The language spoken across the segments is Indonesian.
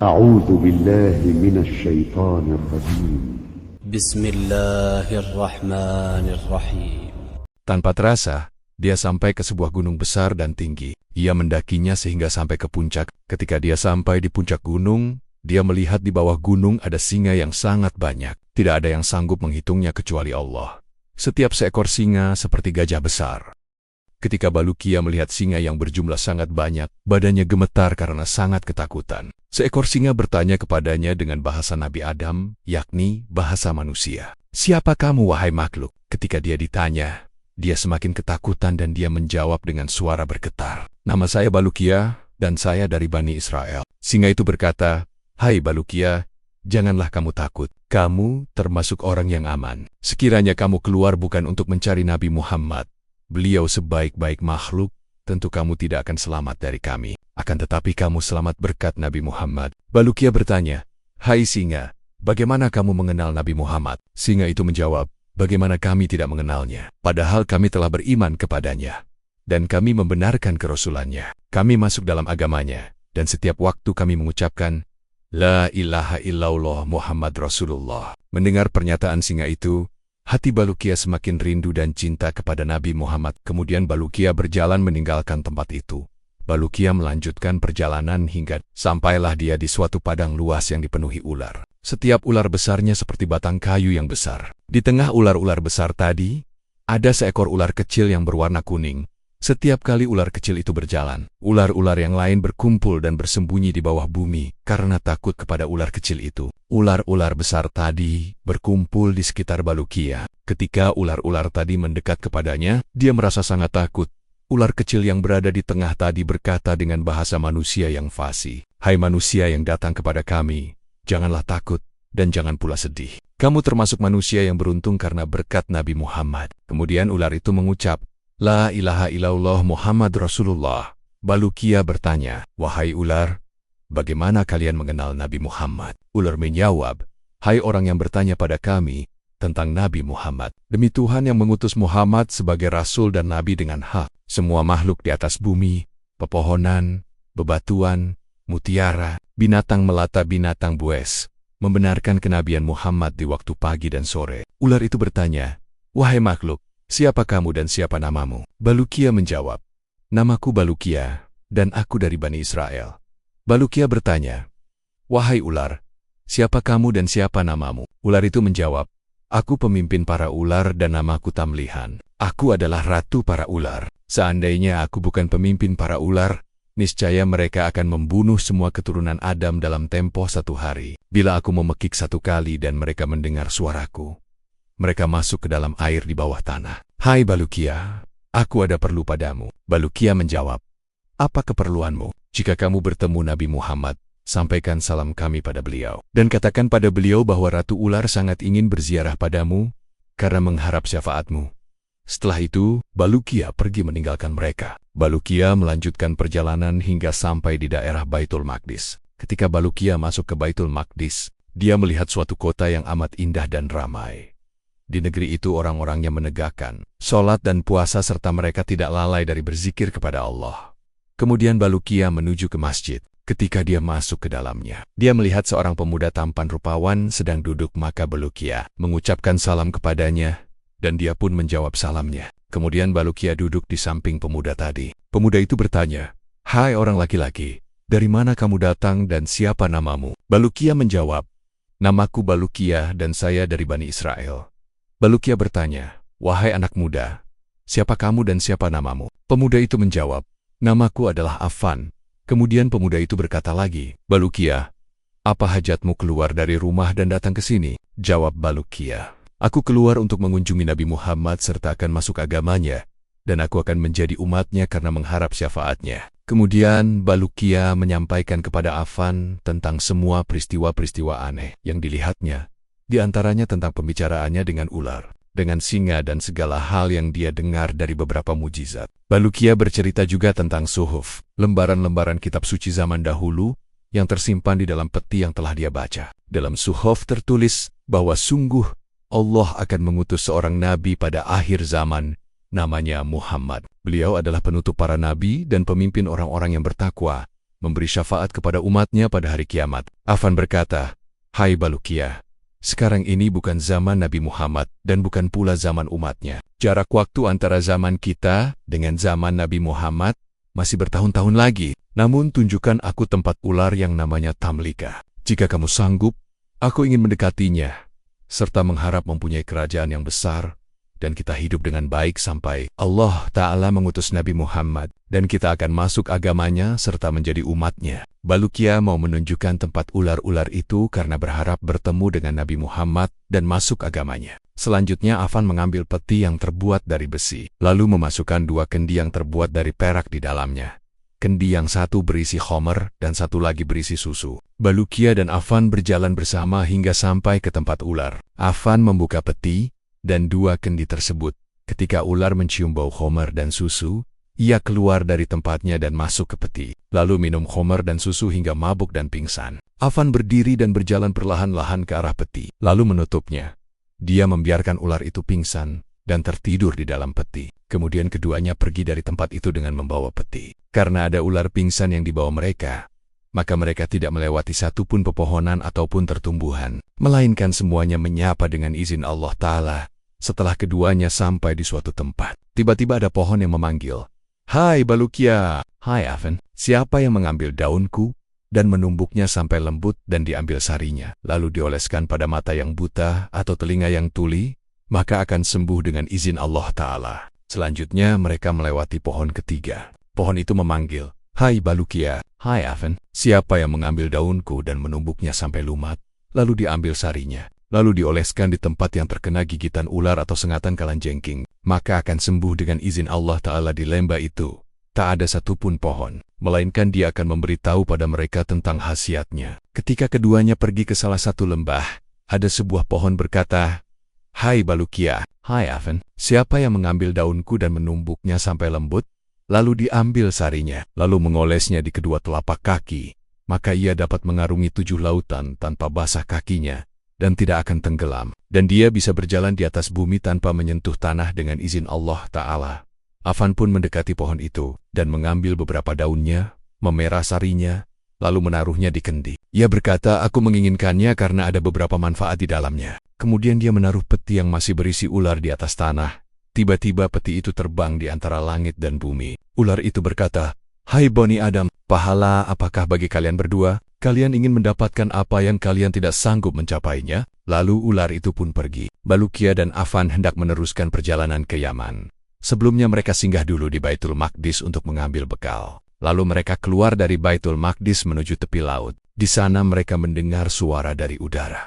أعوذ بالله من الشيطان الرجيم. بسم الله الرحمن الرحيم. Tanpa terasa, dia sampai ke sebuah gunung besar dan tinggi. Ia mendakinya sehingga sampai ke puncak. Ketika dia sampai di puncak gunung, dia melihat di bawah gunung ada singa yang sangat banyak. Tidak ada yang sanggup menghitungnya kecuali Allah. Setiap seekor singa seperti gajah besar. Ketika Balukia melihat singa yang berjumlah sangat banyak, badannya gemetar karena sangat ketakutan. Seekor singa bertanya kepadanya dengan bahasa Nabi Adam, yakni bahasa manusia. "Siapa kamu, wahai makhluk?" Ketika dia ditanya, dia semakin ketakutan dan dia menjawab dengan suara bergetar, "Nama saya Balukia dan saya dari Bani Israel." Singa itu berkata, "Hai Balukia, janganlah kamu takut. Kamu termasuk orang yang aman. Sekiranya kamu keluar bukan untuk mencari Nabi Muhammad, beliau sebaik-baik makhluk, tentu kamu tidak akan selamat dari kami. Akan tetapi kamu selamat berkat Nabi Muhammad." Balukia bertanya, "Hai singa, bagaimana kamu mengenal Nabi Muhammad?" Singa itu menjawab, "Bagaimana kami tidak mengenalnya? Padahal kami telah beriman kepadanya. Dan kami membenarkan kerasulannya. Kami masuk dalam agamanya. Dan setiap waktu kami mengucapkan, La ilaha illallah Muhammad Rasulullah." Mendengar pernyataan singa itu, hati Balukia semakin rindu dan cinta kepada Nabi Muhammad. Kemudian Balukia berjalan meninggalkan tempat itu. Balukia melanjutkan perjalanan hingga sampailah dia di suatu padang luas yang dipenuhi ular. Setiap ular besarnya seperti batang kayu yang besar. Di tengah ular-ular besar tadi, ada seekor ular kecil yang berwarna kuning. Setiap kali ular kecil itu berjalan, ular-ular yang lain berkumpul dan bersembunyi di bawah bumi karena takut kepada ular kecil itu. Ular-ular besar tadi berkumpul di sekitar Balukia. Ketika ular-ular tadi mendekat kepadanya, dia merasa sangat takut. Ular kecil yang berada di tengah tadi berkata dengan bahasa manusia yang fasih, "Hai manusia yang datang kepada kami, janganlah takut dan jangan pula sedih. Kamu termasuk manusia yang beruntung karena berkat Nabi Muhammad." Kemudian ular itu mengucap, "La ilaha illallah Muhammad Rasulullah." Balukia bertanya, "Wahai ular, bagaimana kalian mengenal Nabi Muhammad?" Ular menjawab, "Hai orang yang bertanya pada kami tentang Nabi Muhammad. Demi Tuhan yang mengutus Muhammad sebagai Rasul dan Nabi dengan hak, semua makhluk di atas bumi, pepohonan, bebatuan, mutiara, binatang melata, binatang buas, membenarkan kenabian Muhammad di waktu pagi dan sore." Ular itu bertanya, "Wahai makhluk, siapa kamu dan siapa namamu?" Balukia menjawab, "Namaku Balukia, dan aku dari Bani Israel." Balukia bertanya, "Wahai ular, siapa kamu dan siapa namamu?" Ular itu menjawab, "Aku pemimpin para ular dan namaku Tamlihan. Aku adalah ratu para ular. Seandainya aku bukan pemimpin para ular, niscaya mereka akan membunuh semua keturunan Adam dalam tempo 1 hari. Bila aku memekik 1 kali dan mereka mendengar suaraku, mereka masuk ke dalam air di bawah tanah. Hai Balukia, aku ada perlu padamu." Balukia menjawab, "Apa keperluanmu? Jika kamu bertemu Nabi Muhammad, sampaikan salam kami pada beliau. Dan katakan pada beliau bahwa Ratu Ular sangat ingin berziarah padamu karena mengharap syafaatmu." Setelah itu, Balukia pergi meninggalkan mereka. Balukia melanjutkan perjalanan hingga sampai di daerah Baitul Maqdis. Ketika Balukia masuk ke Baitul Maqdis, dia melihat suatu kota yang amat indah dan ramai. Di negeri itu orang-orangnya menegakkan sholat dan puasa serta mereka tidak lalai dari berzikir kepada Allah. Kemudian Balukia menuju ke masjid. Ketika dia masuk ke dalamnya, dia melihat seorang pemuda tampan rupawan sedang duduk, maka Balukia mengucapkan salam kepadanya dan dia pun menjawab salamnya. Kemudian Balukia duduk di samping pemuda tadi. Pemuda itu bertanya, "Hai orang laki-laki, dari mana kamu datang dan siapa namamu?" Balukia menjawab, "Namaku Balukia dan saya dari Bani Israel." Balukia bertanya, "Wahai anak muda, siapa kamu dan siapa namamu?" Pemuda itu menjawab, "Namaku adalah Affan." Kemudian pemuda itu berkata lagi, "Balukia, apa hajatmu keluar dari rumah dan datang ke sini?" Jawab Balukia, "Aku keluar untuk mengunjungi Nabi Muhammad serta akan masuk agamanya, dan aku akan menjadi umatnya karena mengharap syafaatnya." Kemudian Balukia menyampaikan kepada Affan tentang semua peristiwa-peristiwa aneh yang dilihatnya, di antaranya tentang pembicaraannya dengan ular, dengan singa dan segala hal yang dia dengar dari beberapa mujizat. Balukia bercerita juga tentang suhuf, lembaran-lembaran kitab suci zaman dahulu yang tersimpan di dalam peti yang telah dia baca. Dalam suhuf tertulis bahwa sungguh Allah akan mengutus seorang nabi pada akhir zaman, namanya Muhammad. Beliau adalah penutup para nabi dan pemimpin orang-orang yang bertakwa, memberi syafaat kepada umatnya pada hari kiamat. Affan berkata, "Hai Bulukiah, sekarang ini bukan zaman Nabi Muhammad dan bukan pula zaman umatnya. Jarak waktu antara zaman kita dengan zaman Nabi Muhammad masih bertahun-tahun lagi. Namun tunjukkan aku tempat ular yang namanya Tamlika. Jika kamu sanggup, aku ingin mendekatinya, serta mengharap mempunyai kerajaan yang besar, dan kita hidup dengan baik sampai Allah Ta'ala mengutus Nabi Muhammad, dan kita akan masuk agamanya serta menjadi umatnya." Bulukiah mau menunjukkan tempat ular-ular itu karena berharap bertemu dengan Nabi Muhammad dan masuk agamanya. Selanjutnya Affan mengambil peti yang terbuat dari besi, lalu memasukkan 2 kendi yang terbuat dari perak di dalamnya. Kendi yang satu berisi khomer dan satu lagi berisi susu. Bulukiah dan Affan berjalan bersama hingga sampai ke tempat ular. Affan membuka peti dan 2 kendi tersebut. Ketika ular mencium bau khomer dan susu, ia keluar dari tempatnya dan masuk ke peti, lalu minum khomer dan susu hingga mabuk dan pingsan. Affan berdiri dan berjalan perlahan-lahan ke arah peti, lalu menutupnya. Dia membiarkan ular itu pingsan dan tertidur di dalam peti. Kemudian keduanya pergi dari tempat itu dengan membawa peti. Karena ada ular pingsan yang dibawa mereka, maka mereka tidak melewati satu pun pepohonan ataupun tertumbuhan, melainkan semuanya menyapa dengan izin Allah Ta'ala. Setelah keduanya sampai di suatu tempat, tiba-tiba ada pohon yang memanggil, "Hai Bulukiah, hai Affan, siapa yang mengambil daunku dan menumbuknya sampai lembut dan diambil sarinya, lalu dioleskan pada mata yang buta atau telinga yang tuli, maka akan sembuh dengan izin Allah Ta'ala." Selanjutnya mereka melewati pohon ketiga. Pohon itu memanggil, "Hai Bulukiah, hai Affan, siapa yang mengambil daunku dan menumbuknya sampai lumat, lalu diambil sarinya, lalu dioleskan di tempat yang terkena gigitan ular atau sengatan kalanjengking, maka akan sembuh dengan izin Allah Ta'ala di lembah itu. Tak ada satupun pohon, melainkan dia akan memberitahu pada mereka tentang khasiatnya." Ketika keduanya pergi ke salah satu lembah, ada sebuah pohon berkata, "Hai Bulukiah, hai Affan, siapa yang mengambil daunku dan menumbuknya sampai lembut, lalu diambil sarinya, lalu mengolesnya di kedua telapak kaki, maka ia dapat mengarungi 7 lautan tanpa basah kakinya, dan tidak akan tenggelam, dan dia bisa berjalan di atas bumi tanpa menyentuh tanah dengan izin Allah Ta'ala." Affan pun mendekati pohon itu, dan mengambil beberapa daunnya, memerah sarinya, lalu menaruhnya di kendi. Ia berkata, "Aku menginginkannya karena ada beberapa manfaat di dalamnya." Kemudian dia menaruh peti yang masih berisi ular di atas tanah. Tiba-tiba peti itu terbang di antara langit dan bumi. Ular itu berkata, "Hai Bani Adam, pahala apakah bagi kalian berdua? Kalian ingin mendapatkan apa yang kalian tidak sanggup mencapainya?" Lalu ular itu pun pergi. Bulukiah dan Affan hendak meneruskan perjalanan ke Yaman. Sebelumnya mereka singgah dulu di Baitul Maqdis untuk mengambil bekal. Lalu mereka keluar dari Baitul Maqdis menuju tepi laut. Di sana mereka mendengar suara dari udara.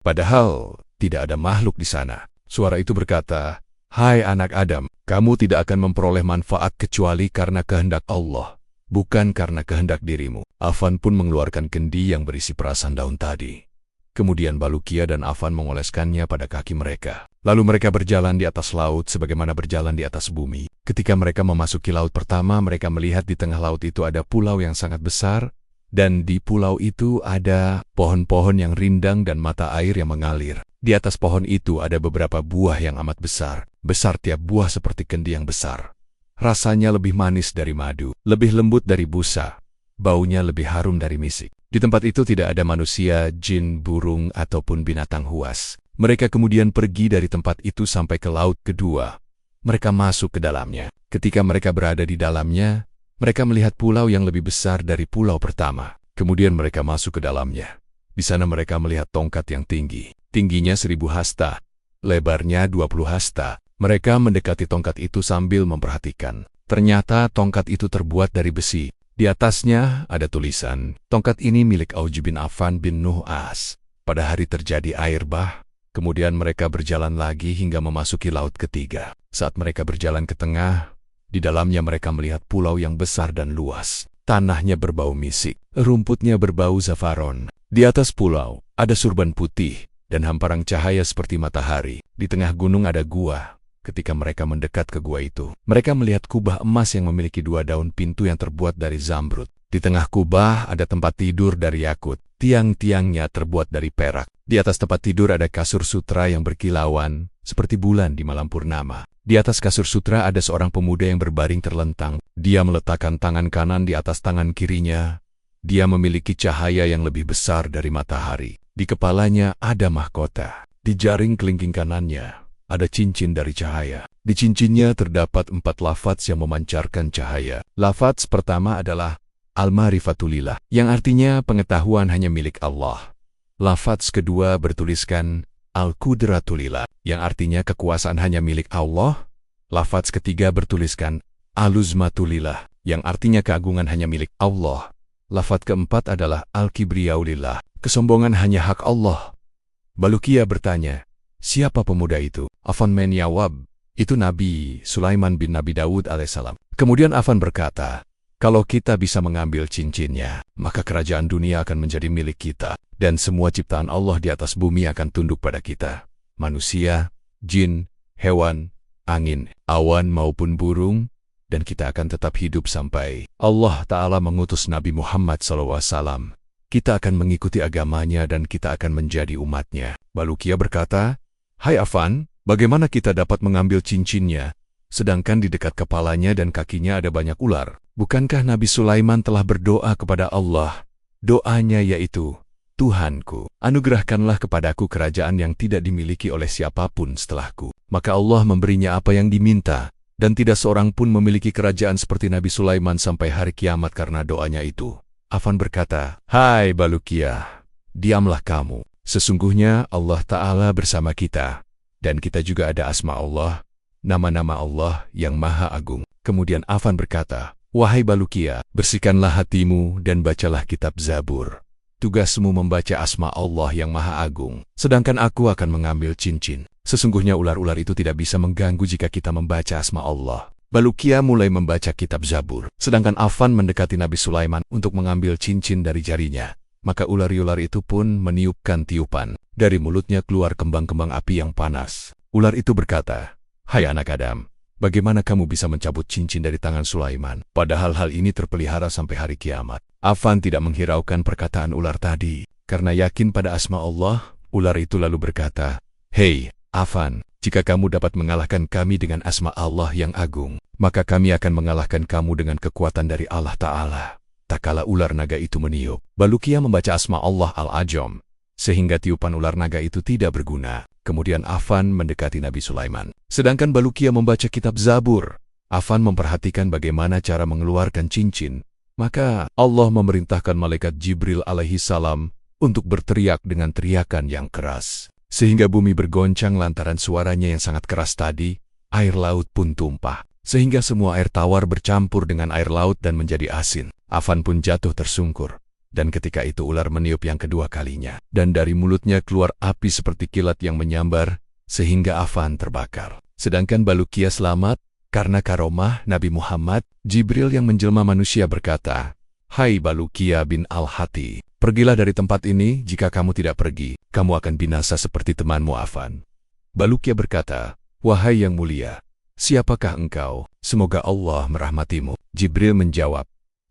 Padahal tidak ada makhluk di sana. Suara itu berkata, "Hai anak Adam, kamu tidak akan memperoleh manfaat kecuali karena kehendak Allah, bukan karena kehendak dirimu." Affan pun mengeluarkan kendi yang berisi perasan daun tadi. Kemudian Bulukiah dan Affan mengoleskannya pada kaki mereka. Lalu mereka berjalan di atas laut sebagaimana berjalan di atas bumi. Ketika mereka memasuki laut pertama, mereka melihat di tengah laut itu ada pulau yang sangat besar, dan di pulau itu ada pohon-pohon yang rindang dan mata air yang mengalir. Di atas pohon itu ada beberapa buah yang amat besar. Besar tiap buah seperti kendi yang besar. Rasanya lebih manis dari madu, lebih lembut dari busa, baunya lebih harum dari misik. Di tempat itu tidak ada manusia, jin, burung, ataupun binatang huas. Mereka kemudian pergi dari tempat itu sampai ke laut kedua. Mereka masuk ke dalamnya. Ketika mereka berada di dalamnya, mereka melihat pulau yang lebih besar dari pulau pertama. Kemudian mereka masuk ke dalamnya. Di sana mereka melihat tongkat yang tinggi. Tingginya 1000 hasta, lebarnya 20 hasta. Mereka mendekati tongkat itu sambil memperhatikan. Ternyata tongkat itu terbuat dari besi. Di atasnya ada tulisan, "Tongkat ini milik Auj bin Affan bin Nu'as. Pada hari terjadi air bah." Kemudian mereka berjalan lagi hingga memasuki laut ketiga. Saat mereka berjalan ke tengah, di dalamnya mereka melihat pulau yang besar dan luas. Tanahnya berbau misik, rumputnya berbau zafaron. Di atas pulau ada surban putih dan hamparan cahaya seperti matahari. Di tengah gunung ada gua. Ketika mereka mendekat ke gua itu, mereka melihat kubah emas yang memiliki 2 daun pintu yang terbuat dari zamrud. Di tengah kubah ada tempat tidur dari yakut. Tiang-tiangnya terbuat dari perak. Di atas tempat tidur ada kasur sutra yang berkilauan, seperti bulan di malam purnama. Di atas kasur sutra ada seorang pemuda yang berbaring terlentang. Dia meletakkan tangan kanan di atas tangan kirinya, Dia memiliki cahaya yang lebih besar dari matahari. Di kepalanya ada mahkota. Di jaring kelingking kanannya ada cincin dari cahaya. Di cincinnya terdapat 4 lafaz yang memancarkan cahaya. Lafaz pertama adalah Al-Marifatulillah, yang artinya pengetahuan hanya milik Allah. Lafaz kedua bertuliskan Al-Qudratulillah, yang artinya kekuasaan hanya milik Allah. Lafaz ketiga bertuliskan Al-Uzmatulillah, yang artinya keagungan hanya milik Allah. Lafaz keempat adalah Al-Kibriyaulillah, kesombongan hanya hak Allah. Bulukiya bertanya, siapa pemuda itu? Affan menjawab, itu Nabi Sulaiman bin Nabi Daud alaihissalam. Kemudian Affan berkata, kalau kita bisa mengambil cincinnya, maka kerajaan dunia akan menjadi milik kita, dan semua ciptaan Allah di atas bumi akan tunduk pada kita. Manusia, jin, hewan, angin, awan maupun burung, dan kita akan tetap hidup sampai Allah Ta'ala mengutus Nabi Muhammad SAW. Kita akan mengikuti agamanya dan kita akan menjadi umatnya. Bulukiya berkata, hai Affan, bagaimana kita dapat mengambil cincinnya, sedangkan di dekat kepalanya dan kakinya ada banyak ular? Bukankah Nabi Sulaiman telah berdoa kepada Allah? Doanya yaitu, Tuhanku, anugerahkanlah kepadaku kerajaan yang tidak dimiliki oleh siapapun setelahku. Maka Allah memberinya apa yang diminta, dan tidak seorang pun memiliki kerajaan seperti Nabi Sulaiman sampai hari kiamat karena doanya itu. Affan berkata, hai Bulukiya, diamlah kamu. Sesungguhnya Allah Ta'ala bersama kita, dan kita juga ada asma Allah, nama-nama Allah yang maha agung. Kemudian Affan berkata, wahai Bulukiya, bersihkanlah hatimu dan bacalah kitab Zabur. Tugasmu membaca asma Allah yang maha agung, sedangkan aku akan mengambil cincin. Sesungguhnya ular-ular itu tidak bisa mengganggu jika kita membaca asma Allah. Bulukiya mulai membaca kitab Zabur, sedangkan Affan mendekati Nabi Sulaiman untuk mengambil cincin dari jarinya. Maka ular-ular itu pun meniupkan tiupan. Dari mulutnya keluar kembang-kembang api yang panas. Ular itu berkata, hai anak Adam, bagaimana kamu bisa mencabut cincin dari tangan Sulaiman? Padahal hal ini terpelihara sampai hari kiamat. Affan tidak menghiraukan perkataan ular tadi. Karena yakin pada asma Allah, ular itu lalu berkata, hei Affan, jika kamu dapat mengalahkan kami dengan asma Allah yang agung, maka kami akan mengalahkan kamu dengan kekuatan dari Allah Ta'ala. Tak kala ular naga itu meniup, Bulukiya membaca asma Allah Al-Ajam, sehingga tiupan ular naga itu tidak berguna. Kemudian Affan mendekati Nabi Sulaiman. Sedangkan Bulukiya membaca kitab Zabur. Affan memperhatikan bagaimana cara mengeluarkan cincin. Maka Allah memerintahkan malaikat Jibril alaihi salam untuk berteriak dengan teriakan yang keras. Sehingga bumi bergoncang lantaran suaranya yang sangat keras tadi, air laut pun tumpah. Sehingga semua air tawar bercampur dengan air laut dan menjadi asin. Affan pun jatuh tersungkur. Dan ketika itu ular meniup yang kedua kalinya. Dan dari mulutnya keluar api seperti kilat yang menyambar, sehingga Affan terbakar. Sedangkan Bulukiya selamat, karena karomah Nabi Muhammad. Jibril yang menjelma manusia berkata, hai Bulukiya bin Al-Hati, pergilah dari tempat ini, jika kamu tidak pergi, kamu akan binasa seperti temanmu Affan. Bulukiya berkata, wahai yang mulia, siapakah engkau? Semoga Allah merahmatimu. Jibril menjawab,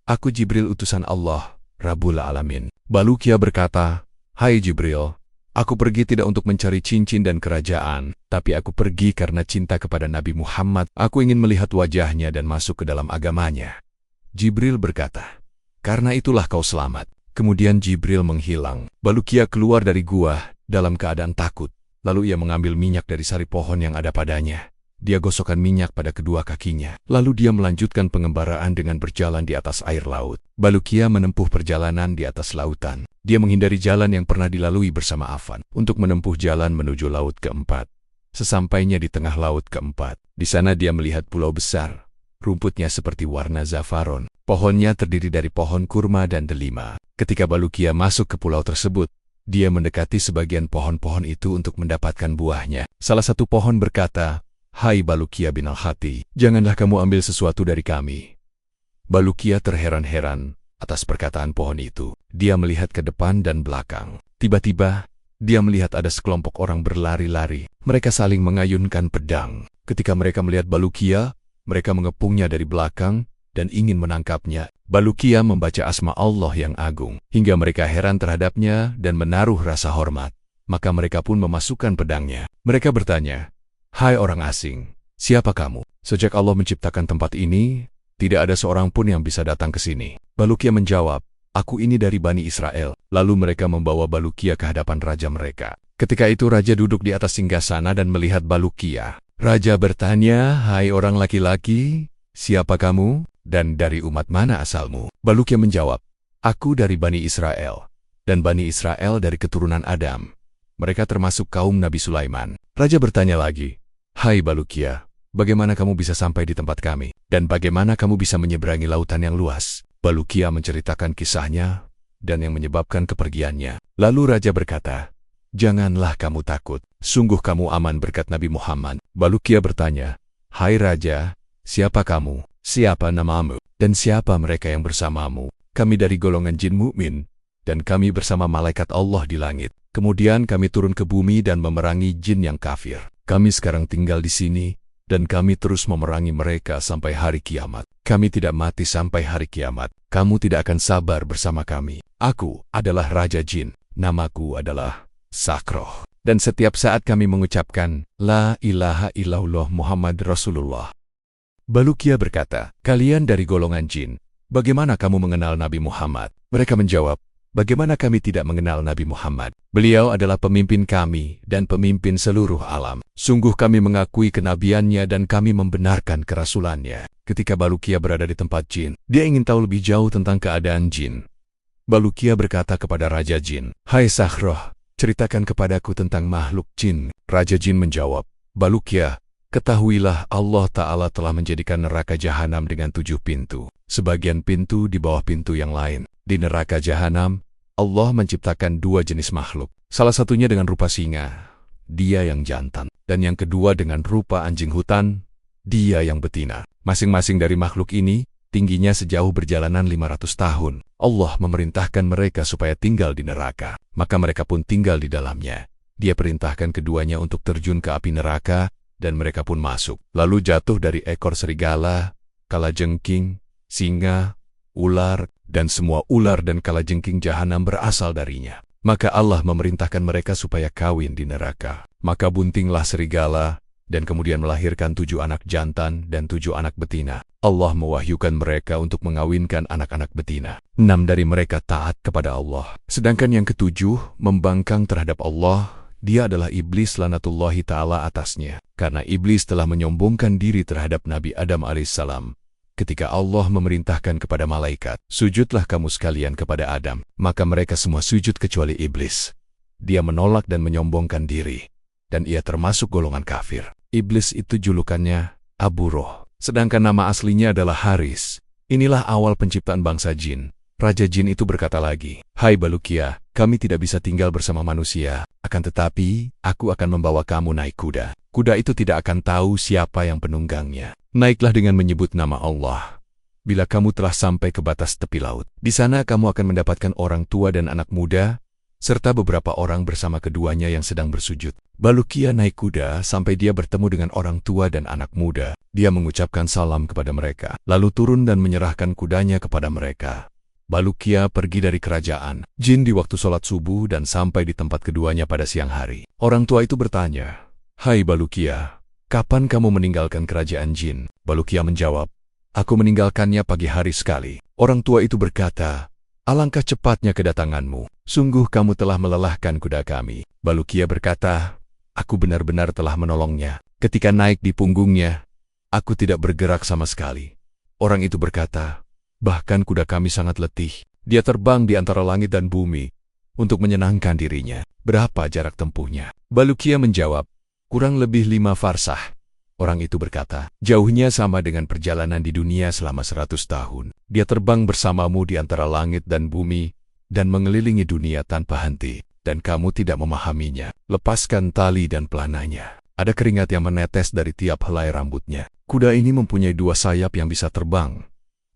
aku Jibril utusan Allah, Rabbul Alamin. Bulukiya berkata, hai Jibril, aku pergi tidak untuk mencari cincin dan kerajaan, tapi aku pergi karena cinta kepada Nabi Muhammad. Aku ingin melihat wajahnya dan masuk ke dalam agamanya. Jibril berkata, karena itulah kau selamat. Kemudian Jibril menghilang. Bulukiya keluar dari gua dalam keadaan takut. Lalu ia mengambil minyak dari sari pohon yang ada padanya. Dia gosokkan minyak pada kedua kakinya. Lalu dia melanjutkan pengembaraan dengan berjalan di atas air laut. Bulukiya menempuh perjalanan di atas lautan. Dia menghindari jalan yang pernah dilalui bersama Affan untuk menempuh jalan menuju laut keempat. Sesampainya di tengah laut keempat, di sana dia melihat pulau besar. Rumputnya seperti warna zafaron. Pohonnya terdiri dari pohon kurma dan delima. Ketika Bulukiya masuk ke pulau tersebut, dia mendekati sebagian pohon-pohon itu untuk mendapatkan buahnya. Salah satu pohon berkata, hai Bulukiya bin Al-Hati, janganlah kamu ambil sesuatu dari kami. Bulukiya terheran-heran atas perkataan pohon itu. Dia melihat ke depan dan belakang. Tiba-tiba, dia melihat ada sekelompok orang berlari-lari. Mereka saling mengayunkan pedang. Ketika mereka melihat Bulukiya, mereka mengepungnya dari belakang dan ingin menangkapnya. Bulukiya membaca asma Allah yang agung, hingga mereka heran terhadapnya dan menaruh rasa hormat. Maka mereka pun memasukkan pedangnya. Mereka bertanya, hai orang asing, siapa kamu? Sejak Allah menciptakan tempat ini, tidak ada seorang pun yang bisa datang ke sini. Bulukiya menjawab, aku ini dari Bani Israel. Lalu mereka membawa Balukia ke hadapan raja mereka. Ketika itu raja duduk di atas singgasana dan melihat Balukia. Raja bertanya, "Hai orang laki-laki, siapa kamu dan dari umat mana asalmu?" Balukia menjawab, "Aku dari Bani Israel, dan Bani Israel dari keturunan Adam. Mereka termasuk kaum Nabi Sulaiman." Raja bertanya lagi, "Hai Balukia, bagaimana kamu bisa sampai di tempat kami? Dan bagaimana kamu bisa menyeberangi lautan yang luas?" Balukia menceritakan kisahnya dan yang menyebabkan kepergiannya. Lalu raja berkata, "Janganlah kamu takut, sungguh kamu aman berkat Nabi Muhammad." Balukia bertanya, "Hai raja, siapa kamu? Siapa namamu? Dan siapa mereka yang bersamamu?" "Kami dari golongan jin mukmin, dan kami bersama malaikat Allah di langit. Kemudian kami turun ke bumi dan memerangi jin yang kafir. Kami sekarang tinggal di sini, dan kami terus memerangi mereka sampai hari kiamat. Kami tidak mati sampai hari kiamat. Kamu tidak akan sabar bersama kami. Aku adalah Raja Jin. Namaku adalah Sakroh. Dan setiap saat kami mengucapkan, La ilaha illallah Muhammad Rasulullah." Balukia berkata, "Kalian dari golongan jin, bagaimana kamu mengenal Nabi Muhammad?" Mereka menjawab, "Bagaimana kami tidak mengenal Nabi Muhammad? Beliau adalah pemimpin kami dan pemimpin seluruh alam. Sungguh kami mengakui kenabiannya dan kami membenarkan kerasulannya." Ketika Balukia berada di tempat jin, dia ingin tahu lebih jauh tentang keadaan jin. Balukia berkata kepada Raja Jin, "Hai Sakroh, ceritakan kepadaku tentang makhluk jin." Raja Jin menjawab, "Balukia, ketahuilah Allah Ta'ala telah menjadikan neraka jahanam dengan 7 pintu. Sebagian pintu di bawah pintu yang lain. Di neraka jahanam, Allah menciptakan 2 jenis makhluk. Salah satunya dengan rupa singa, dia yang jantan. Dan yang kedua dengan rupa anjing hutan, dia yang betina. Masing-masing dari makhluk ini, tingginya sejauh berjalanan 500 tahun. Allah memerintahkan mereka supaya tinggal di neraka. Maka mereka pun tinggal di dalamnya. Dia perintahkan keduanya untuk terjun ke api neraka, dan mereka pun masuk. Lalu jatuh dari ekor serigala, kalajengking, singa, ular, dan semua ular dan kalajengking jahanam berasal darinya. Maka Allah memerintahkan mereka supaya kawin di neraka. Maka buntinglah serigala, dan kemudian melahirkan 7 anak jantan dan 7 anak betina. Allah mewahyukan mereka untuk mengawinkan anak-anak betina. 6 dari mereka taat kepada Allah. Sedangkan yang ke-7 membangkang terhadap Allah. Dia adalah iblis lanatullahi ta'ala atasnya. Karena iblis telah menyombongkan diri terhadap Nabi Adam alaihissalam. Ketika Allah memerintahkan kepada malaikat, "Sujudlah kamu sekalian kepada Adam." Maka mereka semua sujud kecuali iblis. Dia menolak dan menyombongkan diri. Dan ia termasuk golongan kafir. Iblis itu julukannya Abu Roh. Sedangkan nama aslinya adalah Haris. Inilah awal penciptaan bangsa jin. Raja jin itu berkata lagi, "Hai Balukia, kami tidak bisa tinggal bersama manusia. Akan tetapi, aku akan membawa kamu naik kuda. Kuda itu tidak akan tahu siapa yang penunggangnya. Naiklah dengan menyebut nama Allah. Bila kamu telah sampai ke batas tepi laut, di sana kamu akan mendapatkan orang tua dan anak muda, serta beberapa orang bersama keduanya yang sedang bersujud." Balukia naik kuda sampai dia bertemu dengan orang tua dan anak muda. Dia mengucapkan salam kepada mereka, lalu turun dan menyerahkan kudanya kepada mereka. Balukia pergi dari kerajaan jin di waktu sholat subuh dan sampai di tempat keduanya pada siang hari. Orang tua itu bertanya, "Hai Balukia, kapan kamu meninggalkan kerajaan jin?" Balukia menjawab, "Aku meninggalkannya pagi hari sekali." Orang tua itu berkata, "Alangkah cepatnya kedatanganmu. Sungguh kamu telah melelahkan kuda kami." Balukia berkata, "Aku benar-benar telah menolongnya. Ketika naik di punggungnya, aku tidak bergerak sama sekali." Orang itu berkata, "Bahkan kuda kami sangat letih. Dia terbang di antara langit dan bumi untuk menyenangkan dirinya." "Berapa jarak tempuhnya?" Balukia menjawab, "Kurang lebih 5 farsah." Orang itu berkata, "Jauhnya sama dengan perjalanan di dunia selama 100 tahun. Dia terbang bersamamu di antara langit dan bumi dan mengelilingi dunia tanpa henti, dan kamu tidak memahaminya. Lepaskan tali dan pelananya." Ada keringat yang menetes dari tiap helai rambutnya. Kuda ini mempunyai 2 sayap yang bisa terbang.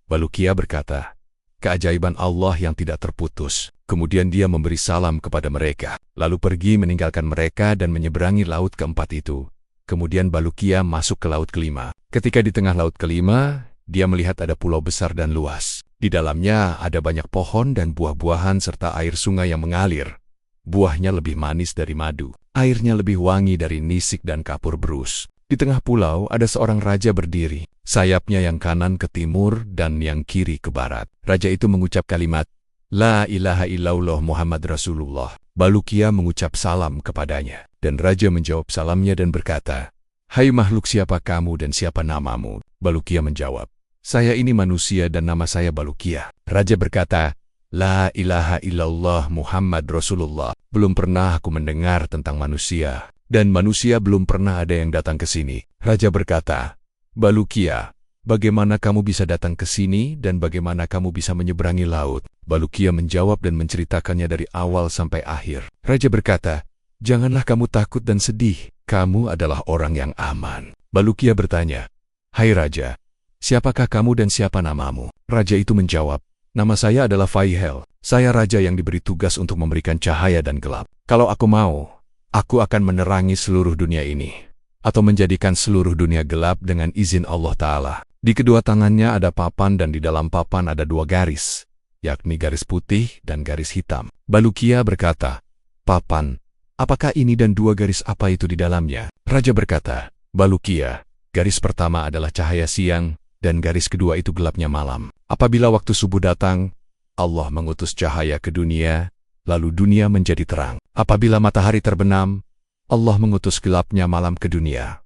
Balukia berkata, "Keajaiban Allah yang tidak terputus." Kemudian dia memberi salam kepada mereka, lalu pergi meninggalkan mereka dan menyeberangi laut keempat itu. Kemudian Balukia masuk ke laut kelima. Ketika di tengah laut kelima, dia melihat ada pulau besar dan luas. Di dalamnya ada banyak pohon dan buah-buahan serta air sungai yang mengalir. Buahnya lebih manis dari madu. Airnya lebih wangi dari nisik dan kapur berus. Di tengah pulau ada seorang raja berdiri. Sayapnya yang kanan ke timur dan yang kiri ke barat. Raja itu mengucap kalimat, La ilaha illallah Muhammad Rasulullah. Balukia mengucap salam kepadanya. Dan raja menjawab salamnya dan berkata, "Hai makhluk, siapa kamu dan siapa namamu?" Balukia menjawab, "Saya ini manusia dan nama saya Balukia." Raja berkata, "La ilaha illallah Muhammad Rasulullah. Belum pernah aku mendengar tentang manusia, dan manusia belum pernah ada yang datang ke sini." Raja berkata, "Balukia, bagaimana kamu bisa datang ke sini dan bagaimana kamu bisa menyeberangi laut?" Balukia menjawab dan menceritakannya dari awal sampai akhir. Raja berkata, "Janganlah kamu takut dan sedih, kamu adalah orang yang aman." Balukia bertanya, "Hai Raja, siapakah kamu dan siapa namamu?" Raja itu menjawab, "Nama saya adalah Faihel. Saya raja yang diberi tugas untuk memberikan cahaya dan gelap. Kalau aku mau, aku akan menerangi seluruh dunia ini, atau menjadikan seluruh dunia gelap dengan izin Allah Ta'ala." Di kedua tangannya ada papan dan di dalam papan ada dua garis, yakni garis putih dan garis hitam. Balukia berkata, "Papan, apakah ini dan dua garis apa itu di dalamnya?" Raja berkata, "Balukia, garis pertama adalah cahaya siang dan garis kedua itu gelapnya malam. Apabila waktu subuh datang, Allah mengutus cahaya ke dunia, lalu dunia menjadi terang. Apabila matahari terbenam, Allah mengutus gelapnya malam ke dunia,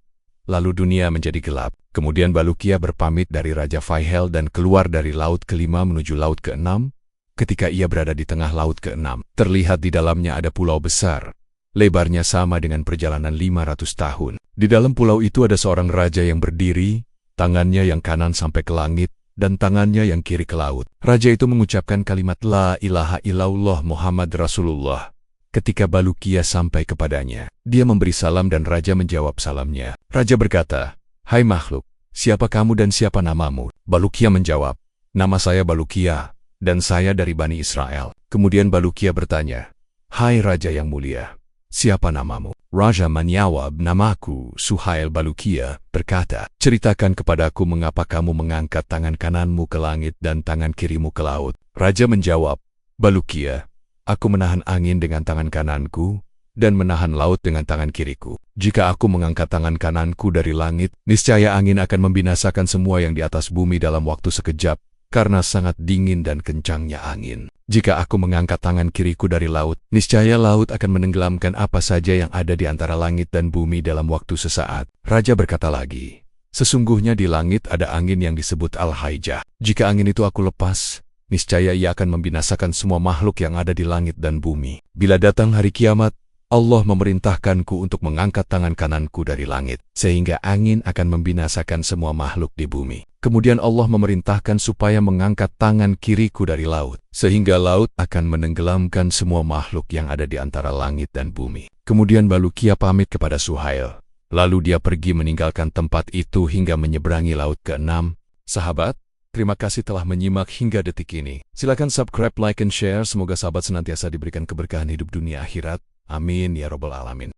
lalu dunia menjadi gelap." Kemudian Balukia berpamit dari Raja Faihel dan keluar dari laut kelima menuju laut keenam. Ketika ia berada di tengah laut keenam, terlihat di dalamnya ada pulau besar. Lebarnya sama dengan perjalanan 500 tahun. Di dalam pulau itu ada seorang raja yang berdiri, tangannya yang kanan sampai ke langit, dan tangannya yang kiri ke laut. Raja itu mengucapkan kalimat La ilaha illallah Muhammad Rasulullah. Ketika Balukia sampai kepadanya, dia memberi salam dan raja menjawab salamnya. Raja berkata, "Hai makhluk, siapa kamu dan siapa namamu?" Balukia menjawab, "Nama saya Balukia, dan saya dari Bani Israel." Kemudian Balukia bertanya, "Hai Raja yang mulia, siapa namamu?" Raja menjawab, "Namaku Suhail." Balukia berkata, "Ceritakan kepadaku mengapa kamu mengangkat tangan kananmu ke langit dan tangan kirimu ke laut." Raja menjawab, "Balukia, aku menahan angin dengan tangan kananku dan menahan laut dengan tangan kiriku. Jika aku mengangkat tangan kananku dari langit, niscaya angin akan membinasakan semua yang di atas bumi dalam waktu sekejap, karena sangat dingin dan kencangnya angin. Jika aku mengangkat tangan kiriku dari laut, niscaya laut akan menenggelamkan apa saja yang ada di antara langit dan bumi dalam waktu sesaat." Raja berkata lagi, "Sesungguhnya di langit ada angin yang disebut Al-Haijah. Jika angin itu aku lepas, niscaya ia akan membinasakan semua makhluk yang ada di langit dan bumi. Bila datang hari kiamat, Allah memerintahkanku untuk mengangkat tangan kananku dari langit, sehingga angin akan membinasakan semua makhluk di bumi. Kemudian Allah memerintahkan supaya mengangkat tangan kiriku dari laut, sehingga laut akan menenggelamkan semua makhluk yang ada di antara langit dan bumi." Kemudian Balukia pamit kepada Suhail. Lalu dia pergi meninggalkan tempat itu hingga menyeberangi laut keenam. Sahabat, terima kasih telah menyimak hingga detik ini. Silakan subscribe, like, and share. Semoga sahabat senantiasa diberikan keberkahan hidup dunia akhirat. Amin ya Rabbal Alamin.